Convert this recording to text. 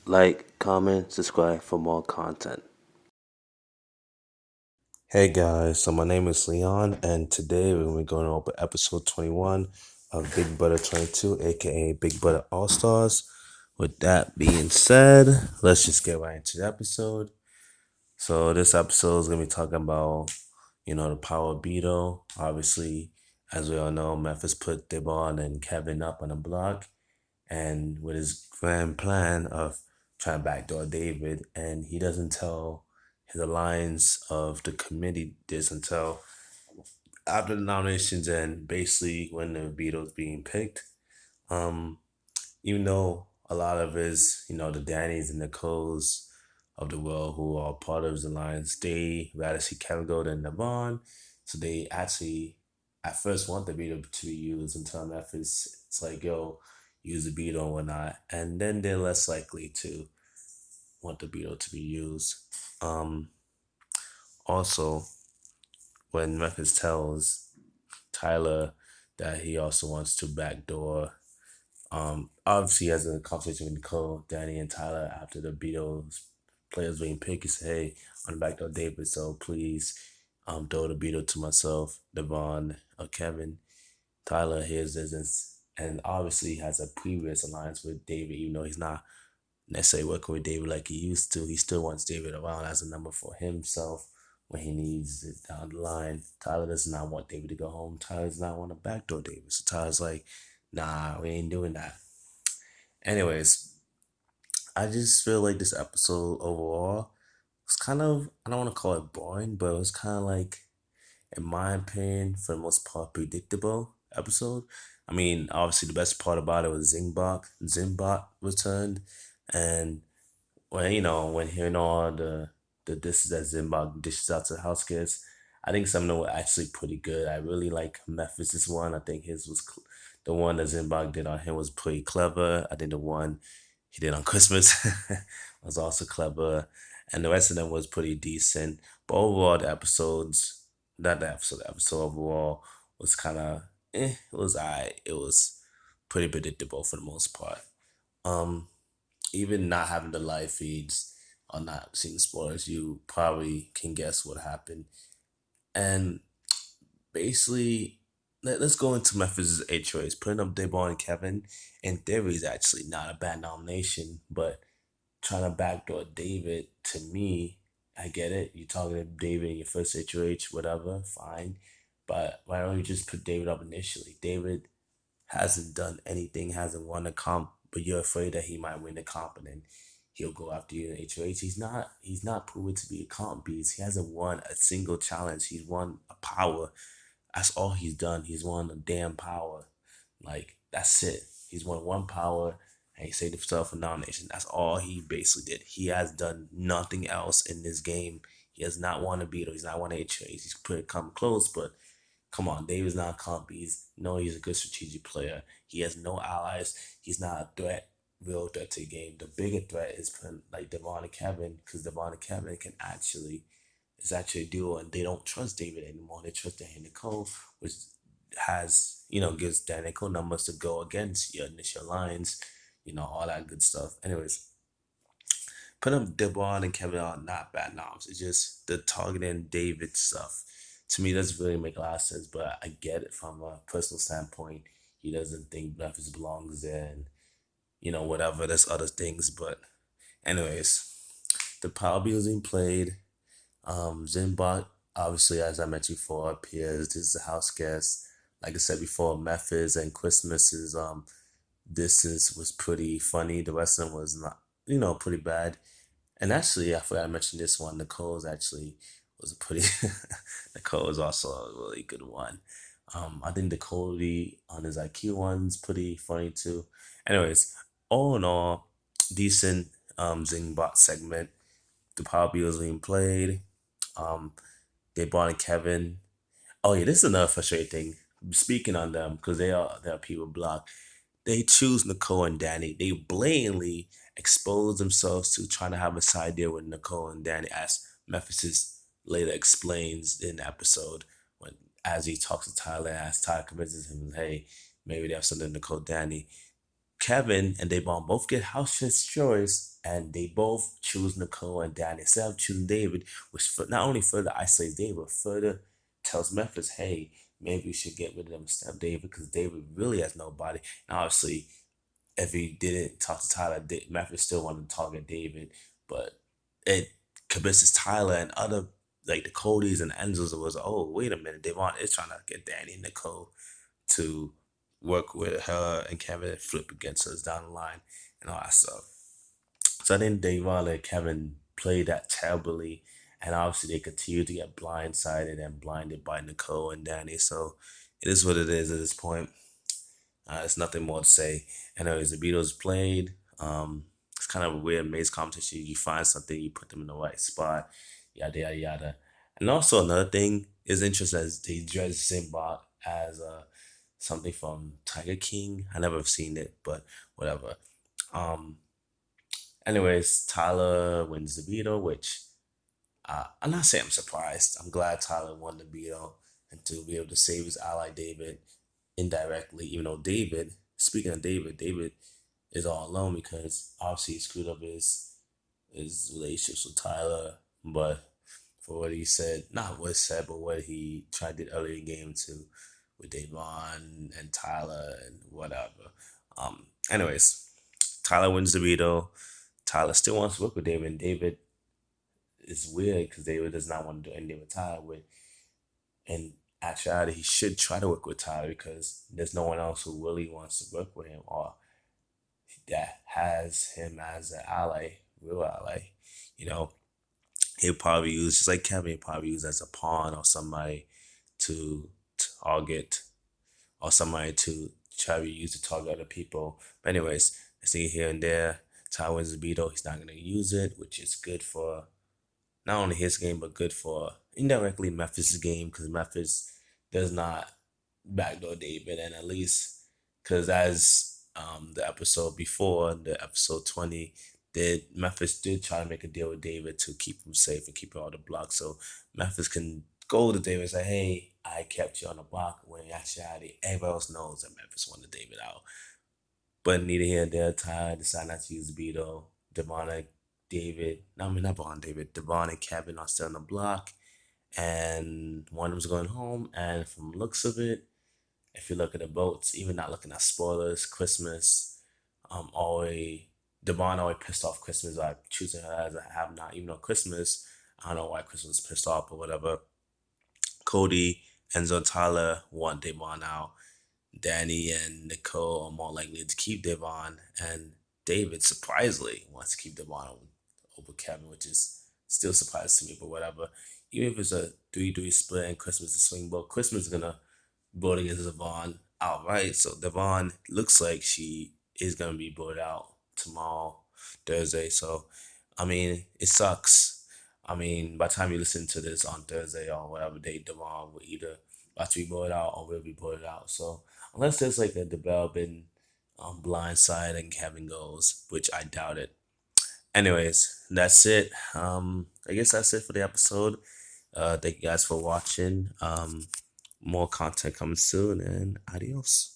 Like, comment, subscribe for more content. Hey guys, so my name is Leon, and today we're going to be going over episode 21 of Big Brother 22, aka Big Brother All Stars. With that being said, let's just get right into the episode. So, this episode is going to be talking about, the power of Beto. Obviously, as we all know, Memphis put Devon and Kevin up on the block, and with his grand plan of trying to backdoor David, and he doesn't tell his alliance of the committee this until after the nominations and basically when the Beatles being picked. Um, Even though a lot of his, the Dannys and Nicoles of the world who are part of his alliance, they rather see Kevin go than Devon. So they actually at first want the Beatle to be used until Memphis it's like, yo, use the Beatle and whatnot. And then they're less likely to want the Beatle to be used. Um Also when Memphis tells Tyler that he also wants to backdoor obviously, as a conversation with Nicole, Danny, and Tyler after the Beatles players being picked, he said, "Hey, I'm back to David, so please, throw the Beatle to myself, Devon, or Kevin." Tyler hears this and obviously has a previous alliance with David, even though he's not necessarily working with David like he used to. He still wants David around as a number for himself when he needs it down the line. Tyler does not want David to go home. Tyler does not want to backdoor David. So Tyler's like, nah, we ain't doing that. Anyways, I just feel like this episode overall was kind of, I don't want to call it boring, but it was kind of like, in my opinion, for the most part, predictable episode. I mean, obviously, the best part about it was Zimbot returned. And when hearing all the dishes that Zimbot dishes out to the house kids, I think some of them were actually pretty good. I really like Memphis's one. I think his was the one that Zimbot did on him was pretty clever. I think the one he did on Christmas was also clever, and the rest of them was pretty decent. But overall, the episodes, not the episode overall was kind of it was alright. It was pretty predictable for the most part. Um, Even not having the live feeds or not seeing spoilers, you probably can guess what happened. And basically, let's go into Memphis' HOAs. Putting up Dayball and Kevin, in theory, is actually not a bad nomination, but trying to backdoor David, to me, I get it. You're talking to David in your first HOH, whatever, fine. But why don't you just put David up initially? David hasn't done anything, hasn't won a comp, but you're afraid that he might win the comp and then he'll go after you in HOH. He's not proven to be a comp beast. He hasn't won a single challenge. He's won a power. That's all he's done. He's won a damn power. Like that's it. He's won one power and he saved himself a nomination. That's all he basically did. He has done nothing else in this game. He has not won a beetle. He's not won a chase. He's pretty come close, but come on, David's not a comp. He's a good strategic player. He has no allies. He's not a threat, real threat to the game. The bigger threat is putting like Devon and Kevin, because Devon and Kevin can actually it's actually a duo, and they don't trust David anymore. They trust Dan Nicole, which has gives Dan Nicole numbers to go against your initial lines, all that good stuff. Anyways, putting up Devon and Kevin are not bad noms. It's just the targeting David stuff. To me, doesn't really make a lot of sense, but I get it from a personal standpoint. He doesn't think Memphis belongs there, and whatever. There's other things, but anyways, the power being played. Zimbot, obviously, as I mentioned before, appears. This is a house guest. Like I said before, Memphis and Christmas's distance was pretty funny. The rest of them was not, pretty bad. And actually, I forgot to mention this one. Nicole's actually was a pretty. Nicole was also a really good one. I think the Cody on his IQ one's pretty funny too. Anyways, all in all, decent Zingbot segment. The power was being played. Um, they brought in Kevin. Oh yeah, this is another frustrating thing. Speaking on them, because they are people block. They choose Nicole and Danny. They blatantly expose themselves to trying to have a side deal with Nicole and Danny, as Memphis later explains in the episode when as he talks to Tyler, as Tyler convinces him, hey, maybe they have something to Nicole Danny. Kevin and Devon both get house choice, and they both choose Nicole and Danny instead of choosing David, which not only further isolates David, but further tells Memphis, hey, maybe we should get rid of them instead of David because David really has nobody. And obviously, if he didn't talk to Tyler, Memphis still wanted to target David, but it convinces Tyler and other like the Codys and Enzos was, oh, wait a minute, Devon is trying to get Danny and Nicole to work with her and Kevin and flip against us down the line and all that stuff. So I think Devon and Kevin played that terribly, and obviously they continue to get blindsided and blinded by Nicole and Danny. So it is what it is at this point. There's nothing more to say. Anyways, the Beatles played. It's kind of a weird maze competition. You find something, you put them in the right spot, yada yada yada. And also another thing is interesting as they dress Zimbot as something from Tiger King. I never have seen it, but whatever. Um, anyways, Tyler wins the Beatle, which I'm not saying I'm surprised. I'm glad Tyler won the Beatle and to be able to save his ally David indirectly, even though David, speaking of David, David is all alone because obviously he screwed up his relationships with Tyler, but for what he said, not what he said, but what he tried to do earlier in the game to with Davon and Tyler and whatever. Anyways, Tyler wins the veto. Tyler still wants to work with David, and David is weird because David does not want to do anything with Tyler. With in actuality, he should try to work with Tyler because there's no one else who really wants to work with him or that has him as an ally, real ally. You know, he'll probably use just like Kevin, he'll probably use as a pawn or somebody to target or somebody to try to use to target other people. But anyways, I see here and there. Ty wins the veto. He's not gonna use it, which is good for not only his game but good for indirectly Memphis' game because Memphis does not backdoor David, and at least because as the episode before, the episode 20, did Memphis did try to make a deal with David to keep him safe and keep him on the block, so Memphis can go to David and say, "Hey, I kept you on the block." When in actuality, everybody else knows that Memphis wanted David out. But neither here nor there, Ty decided not to use the Beto. Devon and David, no, I mean not Devon, David. Devon and Kevin are still on the block, and one of them's going home. And from the looks of it, if you look at the votes, even not looking at spoilers, Christmas, always Devon always pissed off Christmas by choosing her as a have not, even though Christmas, I don't know why Christmas was pissed off or whatever. Cody, Enzo, Tyler want Devon out. Danny and Nicole are more likely to keep Devon, and David surprisingly wants to keep Devon over Kevin, which is still surprising to me, but whatever. Even if it's a 3-3 split and Christmas is swing vote, Christmas is gonna vote against Devon outright. So Devon looks like she is gonna be voted out tomorrow, Thursday. So I mean, it sucks. I mean, by the time you listen to this on Thursday or whatever day, Devon will either about to be voted out or will be voted out. So unless there's like a developing blind side and Kevin goes, which I doubt it. Anyways, that's it. I guess that's it for the episode. Thank you guys for watching. More content coming soon, and adios.